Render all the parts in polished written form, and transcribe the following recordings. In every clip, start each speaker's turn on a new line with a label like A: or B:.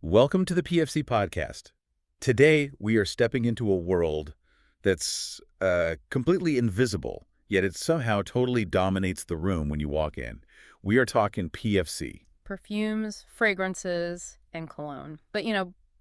A: Welcome to the PFC Podcast. Today, we are stepping into a world that's completely invisible, yet it somehow totally dominates the room when you walk in. We are talking PFC.
B: Perfumes, fragrances, and cologne. But,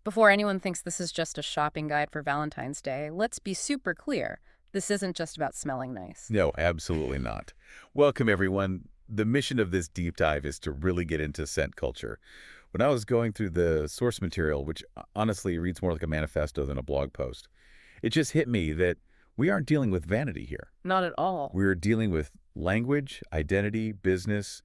B: before anyone thinks this is just a shopping guide for Valentine's Day, let's be super clear. This isn't just about smelling nice.
A: No, absolutely not. Welcome, everyone. The mission of this deep dive is to really get into scent culture. When I was going through the source material, which honestly reads more like a manifesto than a blog post, it just hit me that we aren't dealing with vanity here.
B: Not at all.
A: We're dealing with language, identity, business,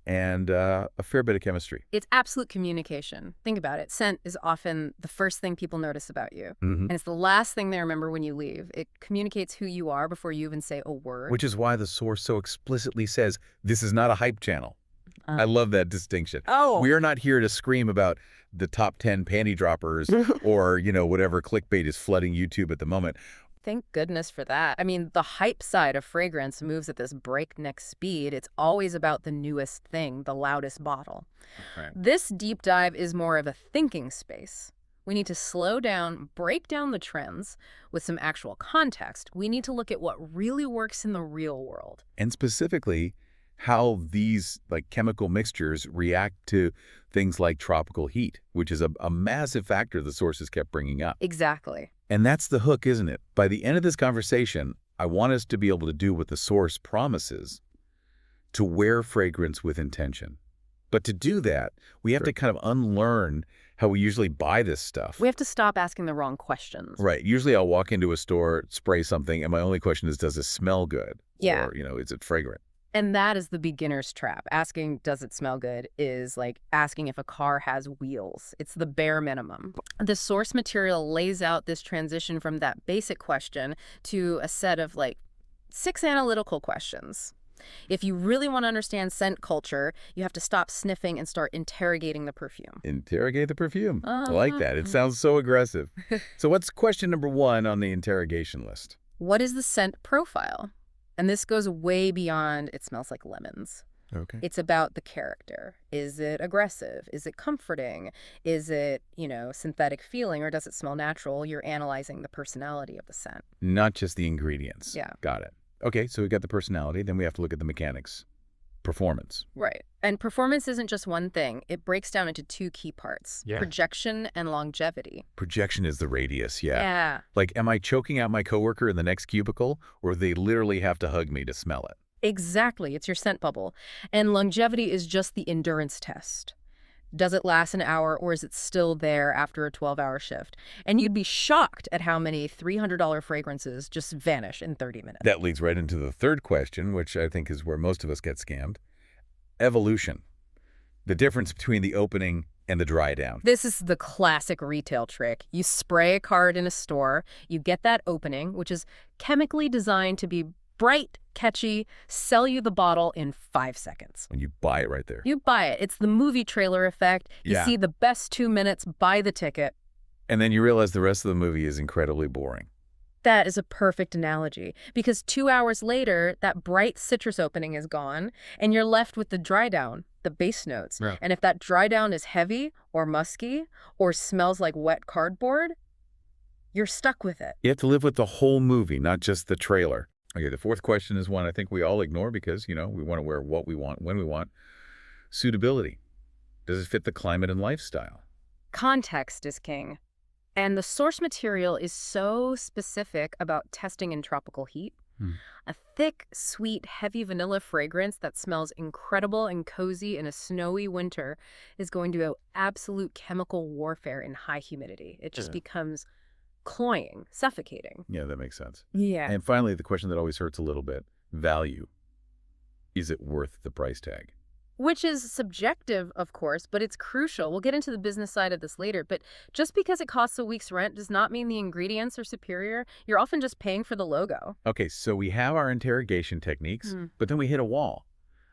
A: and a fair bit of chemistry.
B: It's absolute communication. Think about it. Scent is often the first thing people notice about you. And it's the last thing they remember when you leave. It communicates who you are before you even say a word.
A: Which is why the source so explicitly says, this is not a hype channel. I love that distinction.
B: Oh.
A: We are not here to scream about the top 10 panty droppers or, whatever clickbait is flooding YouTube at the moment.
B: Thank goodness for that. I mean, the hype side of fragrance moves at this breakneck speed. It's always about the newest thing, the loudest bottle.
A: Right.
B: This deep dive is more of a thinking space. We need to slow down, break down the trends with some actual context. We need to look at what really works in the real world.
A: And specifically, how these chemical mixtures react to things like tropical heat, which is a massive factor the sources kept bringing up.
B: Exactly.
A: And that's the hook, isn't it? By the end of this conversation, I want us to be able to do what the source promises, to wear fragrance with intention. But to do that, we have to kind of unlearn how we usually buy this stuff.
B: We have to stop asking the wrong questions.
A: Right. Usually I'll walk into a store, spray something, and my only question is, does it smell good?
B: Yeah.
A: Or, is it fragrant?
B: And that is the beginner's trap. Asking, does it smell good, is like asking if a car has wheels. It's the bare minimum. The source material lays out this transition from that basic question to a set of 6 analytical questions. If you really want to understand scent culture, you have to stop sniffing and start interrogating the perfume.
A: Interrogate the perfume. I like that. It sounds so aggressive. So what's question number 1 on the interrogation list?
B: What is the scent profile? And this goes way beyond it smells like lemons.
A: Okay.
B: It's about the character. Is it aggressive? Is it comforting? Is it, synthetic feeling, or does it smell natural? You're analyzing the personality of the scent.
A: Not just the ingredients.
B: Yeah.
A: Got it. Okay, so we got the personality. Then we have to look at the mechanics. Performance.
B: Right. And performance isn't just one thing. It breaks down into 2 key parts.
A: Yeah.
B: Projection and longevity.
A: Projection is the radius, yeah.
B: Yeah.
A: Am I choking out my coworker in the next cubicle, or they literally have to hug me to smell it?
B: Exactly. It's your scent bubble. And longevity is just the endurance test. Does it last an hour, or is it still there after a 12-hour shift? And you'd be shocked at how many $300 fragrances just vanish in 30 minutes.
A: That leads right into the third question, which I think is where most of us get scammed. Evolution. The difference between the opening and the dry down.
B: This is the classic retail trick. You spray a card in a store, you get that opening, which is chemically designed to be bright, catchy, sell you the bottle in 5 seconds.
A: And you buy it right there.
B: You buy it. It's the movie trailer effect. You see the best 2 minutes, buy the ticket.
A: And then you realize the rest of the movie is incredibly boring.
B: That is a perfect analogy, because 2 hours later, that bright citrus opening is gone, and you're left with the dry down, the base notes.
A: Yeah.
B: And if that dry down is heavy or musky or smells like wet cardboard, you're stuck with it.
A: You have to live with the whole movie, not just the trailer. Okay, the fourth question is one I think we all ignore because, we want to wear what we want, when we want. Suitability. Does it fit the climate and lifestyle?
B: Context is king. And the source material is so specific about testing in tropical heat. A thick, sweet, heavy vanilla fragrance that smells incredible and cozy in a snowy winter is going to go absolute chemical warfare in high humidity. It just becomes cloying, suffocating.
A: Yeah, that makes sense.
B: Yeah.
A: And finally, the question that always hurts a little bit, value. Is it worth the price tag?
B: Which is subjective, of course, but it's crucial. We'll get into the business side of this later, but just because it costs a week's rent does not mean the ingredients are superior. You're often just paying for the logo. Okay,
A: so we have our interrogation techniques, but then we hit a wall.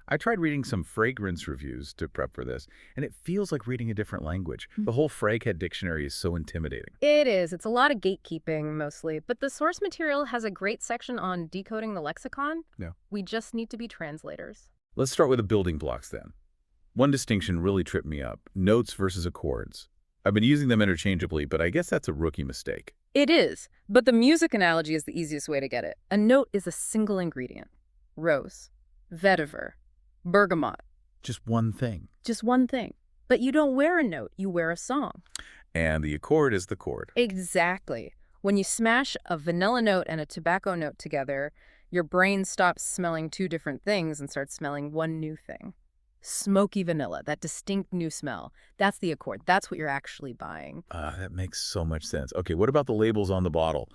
A: I tried reading some fragrance reviews to prep for this, and it feels like reading a different language. The whole fraghead dictionary is so intimidating.
B: It is. It's a lot of gatekeeping, mostly. But the source material has a great section on decoding the lexicon.
A: Yeah.
B: We just need to be translators.
A: Let's start with the building blocks then. One distinction really tripped me up, notes versus accords. I've been using them interchangeably, but I guess that's a rookie mistake.
B: It is, but the music analogy is the easiest way to get it. A note is a single ingredient. Rose, vetiver, bergamot.
A: Just one thing.
B: Just one thing. But you don't wear a note, you wear a song.
A: And the accord is the chord.
B: Exactly. When you smash a vanilla note and a tobacco note together, your brain stops smelling two different things and starts smelling one new thing. Smoky vanilla, that distinct new smell. That's the accord. That's what you're actually buying.
A: That makes so much sense. Okay, what about the labels on the bottle?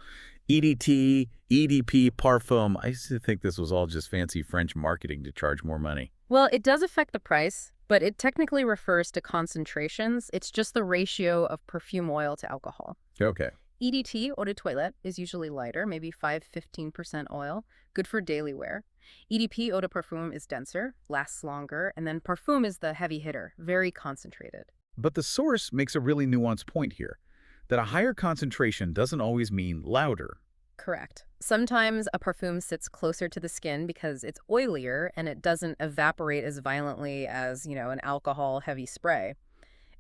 A: EDT, EDP, Parfum. I used to think this was all just fancy French marketing to charge more money.
B: Well, it does affect the price, but it technically refers to concentrations. It's just the ratio of perfume oil to alcohol.
A: Okay.
B: EDT, eau de toilette, is usually lighter, maybe 5–15% oil, good for daily wear. EDP, eau de parfum, is denser, lasts longer, and then parfum is the heavy hitter, very concentrated.
A: But the source makes a really nuanced point here, that a higher concentration doesn't always mean louder.
B: Correct. Sometimes a perfume sits closer to the skin because it's oilier and it doesn't evaporate as violently as, an alcohol-heavy spray.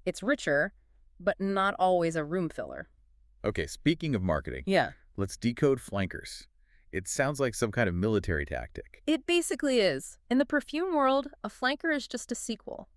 B: It's richer, but not always a room filler.
A: Okay, speaking of marketing,
B: Yeah.
A: let's decode flankers. It sounds like some kind of military tactic.
B: It basically is. In the perfume world, a flanker is just a sequel.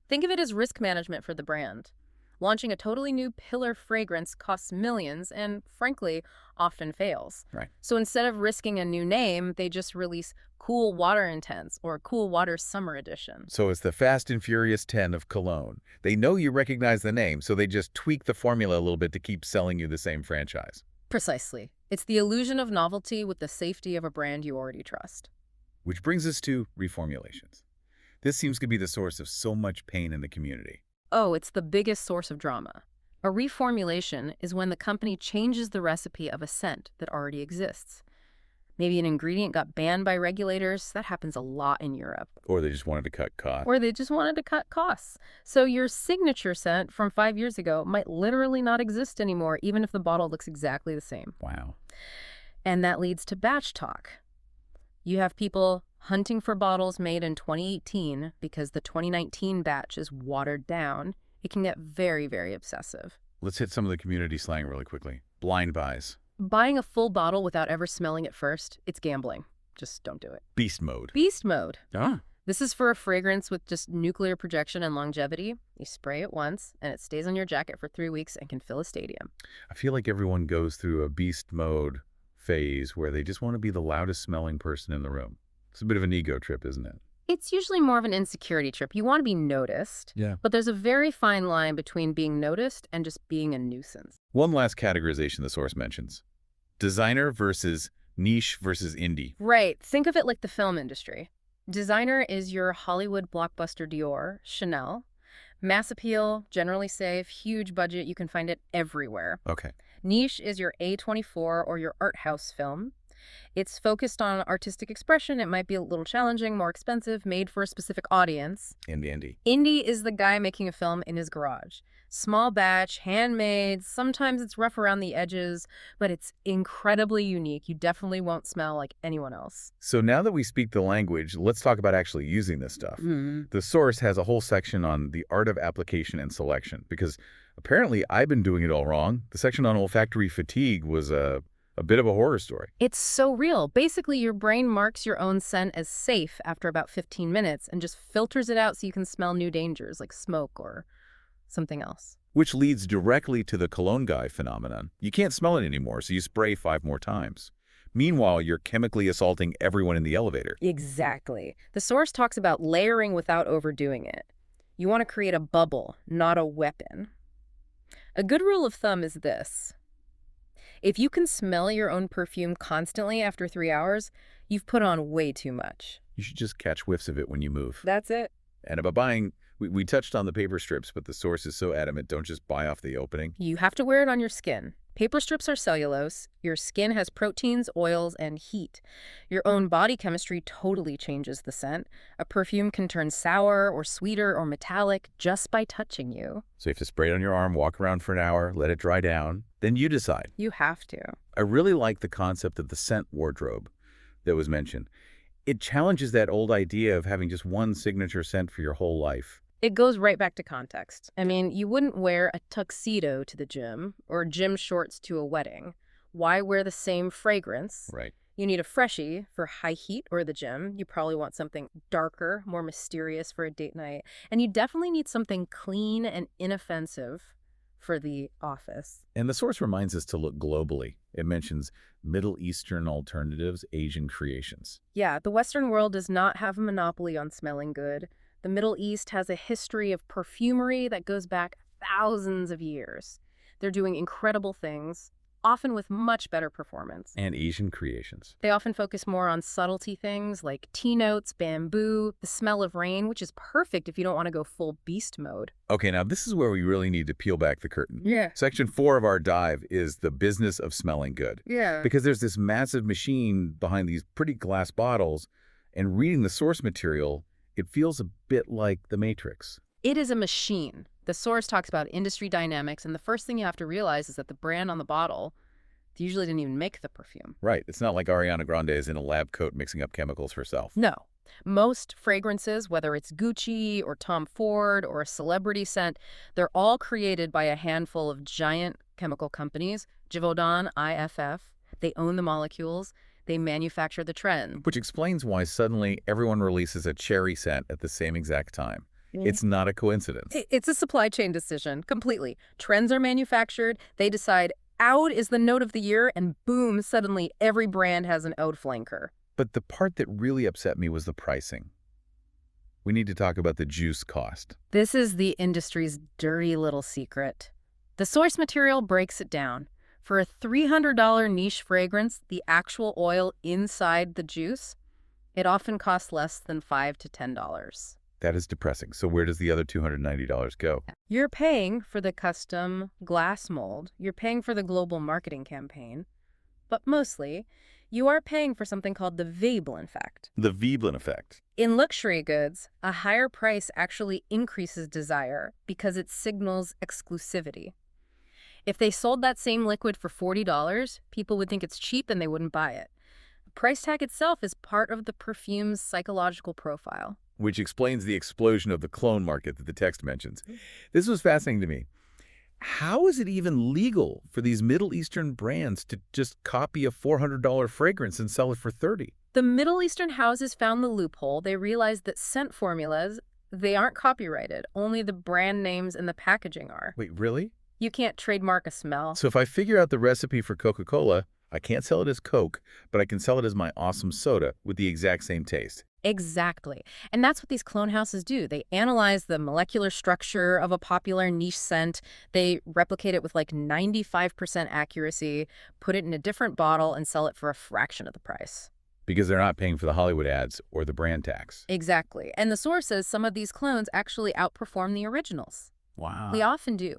B: Think of it as risk management for the brand. Launching a totally new pillar fragrance costs millions and, frankly, often fails.
A: Right.
B: So instead of risking a new name, they just release Cool Water Intense or Cool Water Summer Edition.
A: So it's the Fast and Furious 10 of Cologne. They know you recognize the name, so they just tweak the formula a little bit to keep selling you the same franchise.
B: Precisely. It's the illusion of novelty with the safety of a brand you already trust.
A: Which brings us to reformulations. This seems to be the source of so much pain in the community.
B: Oh, it's the biggest source of drama. A reformulation is when the company changes the recipe of a scent that already exists. Maybe an ingredient got banned by regulators. That happens a lot in Europe.
A: Or they just wanted to cut costs.
B: Or they just wanted to cut costs. So your signature scent from 5 years ago might literally not exist anymore, even if the bottle looks exactly the same.
A: Wow.
B: And that leads to batch talk. You have people hunting for bottles made in 2018 because the 2019 batch is watered down. It can get very, very obsessive.
A: Let's hit some of the community slang really quickly. Blind buys.
B: Buying a full bottle without ever smelling it first, it's gambling. Just don't do it.
A: Beast mode.
B: Beast mode.
A: Ah.
B: This is for a fragrance with just nuclear projection and longevity. You spray it once, and it stays on your jacket for 3 weeks and can fill a stadium.
A: I feel like everyone goes through a beast mode phase where they just want to be the loudest smelling person in the room. It's a bit of an ego trip, isn't it?
B: It's usually more of an insecurity trip. You want to be noticed.
A: Yeah.
B: But there's a very fine line between being noticed and just being a nuisance.
A: One last categorization the source mentions. Designer versus niche versus indie.
B: Right. Think of it like the film industry. Designer is your Hollywood blockbuster Dior, Chanel. Mass appeal, generally safe, huge budget, you can find it everywhere.
A: Okay.
B: Niche is your A24 or your art house film. It's focused on artistic expression. It might be a little challenging, more expensive, made for a specific audience.
A: Indie.
B: Indie is the guy making a film in his garage. Small batch, handmade, sometimes it's rough around the edges, but it's incredibly unique. You definitely won't smell like anyone else.
A: So now that we speak the language, let's talk about actually using this stuff. The source has a whole section on the art of application and selection, because apparently I've been doing it all wrong. The section on olfactory fatigue was a bit of a horror story.
B: It's so real. Basically, your brain marks your own scent as safe after about 15 minutes and just filters it out so you can smell new dangers like smoke or something else.
A: Which leads directly to the cologne guy phenomenon. You can't smell it anymore, so you spray 5 more times. Meanwhile, you're chemically assaulting everyone in the elevator.
B: Exactly. The source talks about layering without overdoing it. You want to create a bubble, not a weapon. A good rule of thumb is this. If you can smell your own perfume constantly after 3 hours, you've put on way too much.
A: You should just catch whiffs of it when you move.
B: That's it.
A: And about buying, we touched on the paper strips, but the source is so adamant, don't just buy off the opening.
B: You have to wear it on your skin. Paper strips are cellulose. Your skin has proteins, oils, and heat. Your own body chemistry totally changes the scent. A perfume can turn sour or sweeter or metallic just by touching you.
A: So you have to spray it on your arm, walk around for an hour, let it dry down. Then you decide.
B: You have to.
A: I really like the concept of the scent wardrobe that was mentioned. It challenges that old idea of having just one signature scent for your whole life.
B: It goes right back to context. I mean, you wouldn't wear a tuxedo to the gym or gym shorts to a wedding. Why wear the same fragrance?
A: Right.
B: You need a freshie for high heat or the gym. You probably want something darker, more mysterious for a date night. And you definitely need something clean and inoffensive for the office.
A: And the source reminds us to look globally. It mentions Middle Eastern alternatives, Asian creations.
B: Yeah, the Western world does not have a monopoly on smelling good. The Middle East has a history of perfumery that goes back thousands of years. They're doing incredible things, often with much better performance.
A: And Asian creations.
B: They often focus more on subtlety things like tea notes, bamboo, the smell of rain, which is perfect if you don't want to go full beast mode.
A: Okay, now this is where we really need to peel back the curtain.
B: Yeah.
A: Section 4 of our dive is the business of smelling good.
B: Yeah.
A: Because there's this massive machine behind these pretty glass bottles, and reading the source material, it feels a bit like the Matrix.
B: It is a machine. The source talks about industry dynamics, and the first thing you have to realize is that the brand on the bottle usually didn't even make the perfume.
A: Right. It's not like Ariana Grande is in a lab coat mixing up chemicals herself.
B: No. Most fragrances, whether it's Gucci or Tom Ford or a celebrity scent, they're all created by a handful of giant chemical companies. Givaudan, IFF. They own the molecules. They manufacture the trend.
A: Which explains why suddenly everyone releases a cherry scent at the same exact time. It's not a coincidence.
B: It's a supply chain decision, completely. Trends are manufactured. They decide oud is the note of the year, and boom, suddenly every brand has an oud flanker.
A: But the part that really upset me was the pricing. We need to talk about the juice cost.
B: This is the industry's dirty little secret. The source material breaks it down. For a $300 niche fragrance, the actual oil inside the juice, it often costs less than $5 to $10.
A: That is depressing. So where does the other $290 go?
B: You're paying for the custom glass mold. You're paying for the global marketing campaign. But mostly, you are paying for something called the Veblen effect.
A: The Veblen effect.
B: In luxury goods, a higher price actually increases desire because it signals exclusivity. If they sold that same liquid for $40, people would think it's cheap and they wouldn't buy it. The price tag itself is part of the perfume's psychological profile.
A: Which explains the explosion of the clone market that the text mentions. This was fascinating to me. How is it even legal for these Middle Eastern brands to just copy a $400 fragrance and sell it for $30?
B: The Middle Eastern houses found the loophole. They realized that scent formulas, they aren't copyrighted. Only the brand names and the packaging are.
A: Wait, really?
B: You can't trademark a smell.
A: So if I figure out the recipe for Coca-Cola, I can't sell it as Coke, but I can sell it as my awesome soda with the exact same taste.
B: Exactly. And that's what these clone houses do. They analyze the molecular structure of a popular niche scent. They replicate it with like 95% accuracy, put it in a different bottle, and sell it for a fraction of the price.
A: Because they're not paying for the Hollywood ads or the brand tax.
B: Exactly. And the source says some of these clones actually outperform the originals.
A: Wow.
B: They often do.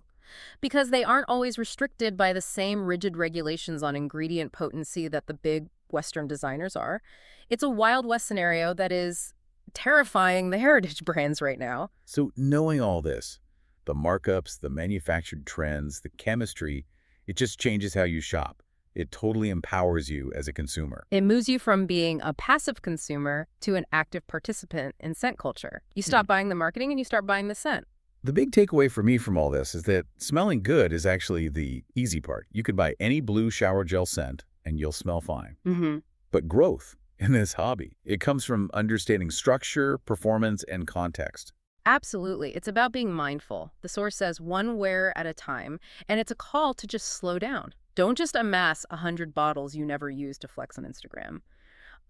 B: Because they aren't always restricted by the same rigid regulations on ingredient potency that the big Western designers are. It's a Wild West scenario that is terrifying the heritage brands right now.
A: So knowing all this, the markups, the manufactured trends, the chemistry, it just changes how you shop. It totally empowers you as a consumer.
B: It moves you from being a passive consumer to an active participant in scent culture. You stop buying the marketing and you start buying the scent.
A: The big takeaway for me from all this is that smelling good is actually the easy part. You could buy any blue shower gel scent and you'll smell fine.
B: Mm-hmm.
A: But growth in this hobby, it comes from understanding structure, performance, and context.
B: Absolutely. It's about being mindful. The source says one wear at a time, and it's a call to just slow down. Don't just amass 100 bottles you never use to flex on Instagram.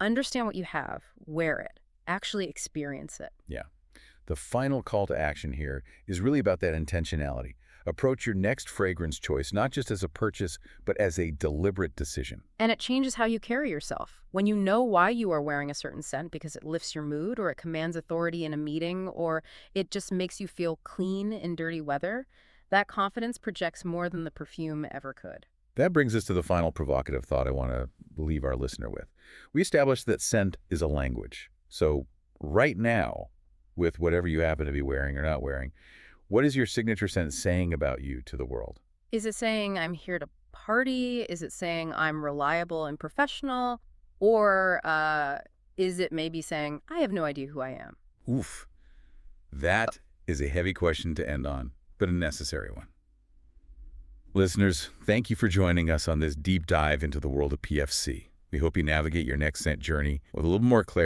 B: Understand what you have, wear it, actually experience it.
A: Yeah. The final call to action here is really about that intentionality. Approach your next fragrance choice not just as a purchase, but as a deliberate decision.
B: And it changes how you carry yourself. When you know why you are wearing a certain scent because it lifts your mood or it commands authority in a meeting or it just makes you feel clean in dirty weather, that confidence projects more than the perfume ever could.
A: That brings us to the final provocative thought I want to leave our listener with. We established that scent is a language. So right now, with whatever you happen to be wearing or not wearing, what is your signature scent saying about you to the world?
B: Is it saying I'm here to party? Is it saying I'm reliable and professional? Or is it maybe saying I have no idea who I am?
A: Oof. That is a heavy question to end on, but a necessary one. Listeners, thank you for joining us on this deep dive into the world of PFC. We hope you navigate your next scent journey with a little more clarity